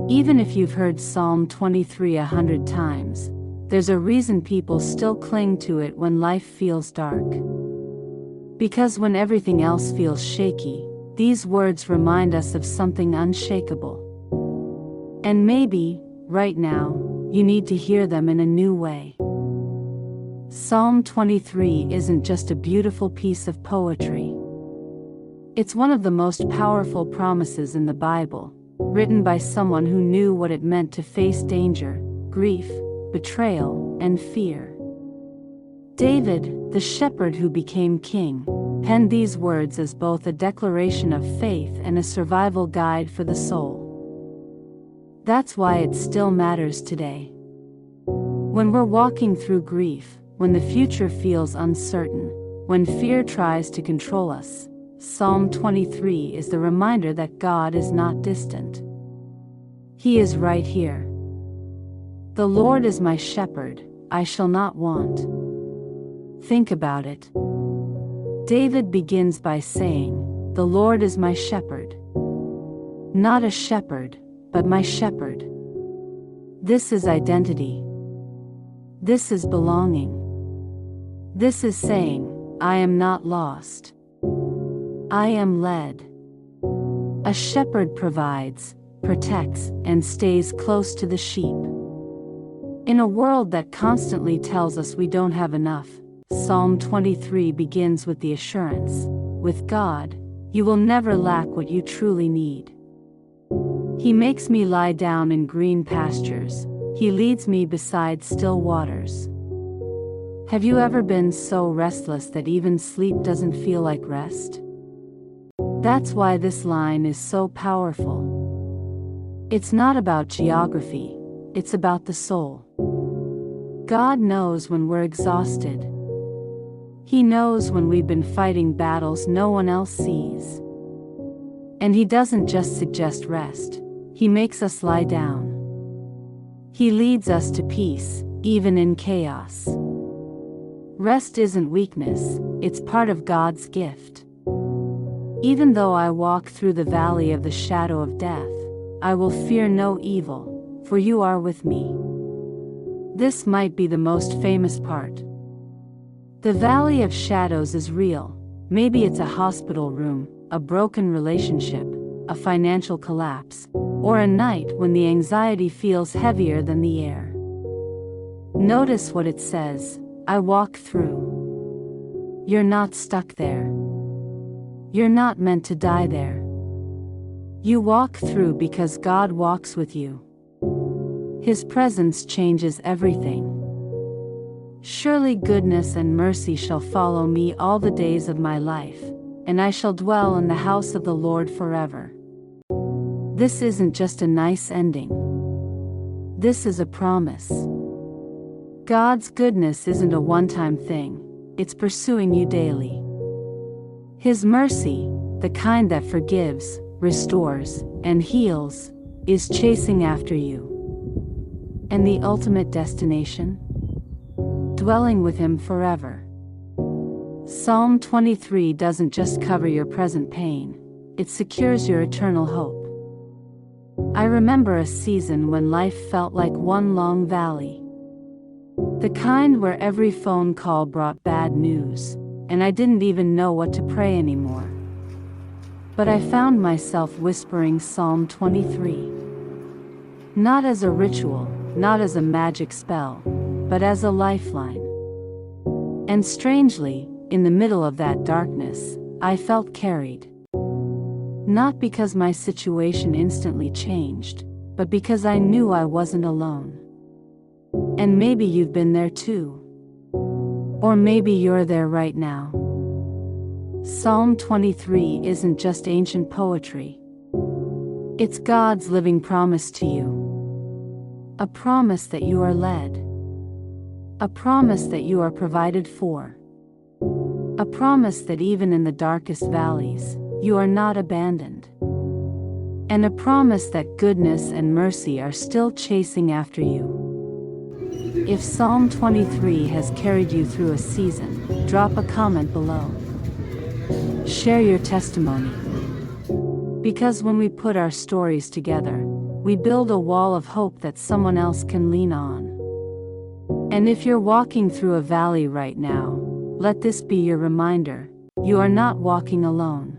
Even if you've heard Psalm 23 100 times, there's a reason people still cling to it when life feels dark. Because when everything else feels shaky, these words remind us of something unshakable. And maybe, right now, you need to hear them in a new way. Psalm 23 isn't just a beautiful piece of poetry. It's one of the most powerful promises in the Bible, written by someone who knew what it meant to face danger, grief, betrayal, and fear. David, the shepherd who became king, penned these words as both a declaration of faith and a survival guide for the soul. That's why it still matters today. When we're walking through grief, when the future feels uncertain, when fear tries to control us, Psalm 23 is the reminder that God is not distant. He is right here. The Lord is my shepherd, I shall not want. Think about it. David begins by saying, "The Lord is my shepherd." Not a shepherd, but my shepherd. This is identity. This is belonging. This is saying, I am not lost. I am led. A shepherd provides, protects, and stays close to the sheep. In a world that constantly tells us we don't have enough, Psalm 23 begins with the assurance, with God, you will never lack what you truly need. He makes me lie down in green pastures, He leads me beside still waters. Have you ever been so restless that even sleep doesn't feel like rest? That's why this line is so powerful. It's not about geography, it's about the soul. God knows when we're exhausted. He knows when we've been fighting battles no one else sees. And He doesn't just suggest rest, He makes us lie down. He leads us to peace, even in chaos. Rest isn't weakness, it's part of God's gift. Even though I walk through the valley of the shadow of death, I will fear no evil, for you are with me. This might be the most famous part. The valley of shadows is real. Maybe it's a hospital room, a broken relationship, a financial collapse, or a night when the anxiety feels heavier than the air. Notice what it says, I walk through. You're not stuck there. You're not meant to die there. You walk through because God walks with you. His presence changes everything. Surely goodness and mercy shall follow me all the days of my life, and I shall dwell in the house of the Lord forever. This isn't just a nice ending. This is a promise. God's goodness isn't a one-time thing, it's pursuing you daily. His mercy, the kind that forgives, restores, and heals, is chasing after you. And the ultimate destination? Dwelling with Him forever. Psalm 23 doesn't just cover your present pain, it secures your eternal hope. I remember a season when life felt like one long valley. The kind where every phone call brought bad news, and I didn't even know what to pray anymore. But I found myself whispering Psalm 23. Not as a ritual, not as a magic spell, but as a lifeline. And strangely, in the middle of that darkness, I felt carried. Not because my situation instantly changed, but because I knew I wasn't alone. And maybe you've been there too. Or maybe you're there right now. Psalm 23 isn't just ancient poetry. It's God's living promise to you. A promise that you are led. A promise that you are provided for. A promise that even in the darkest valleys, you are not abandoned. And a promise that goodness and mercy are still chasing after you. If Psalm 23 has carried you through a season, drop a comment below. Share your testimony. Because when we put our stories together, we build a wall of hope that someone else can lean on. And if you're walking through a valley right now, let this be your reminder: you are not walking alone.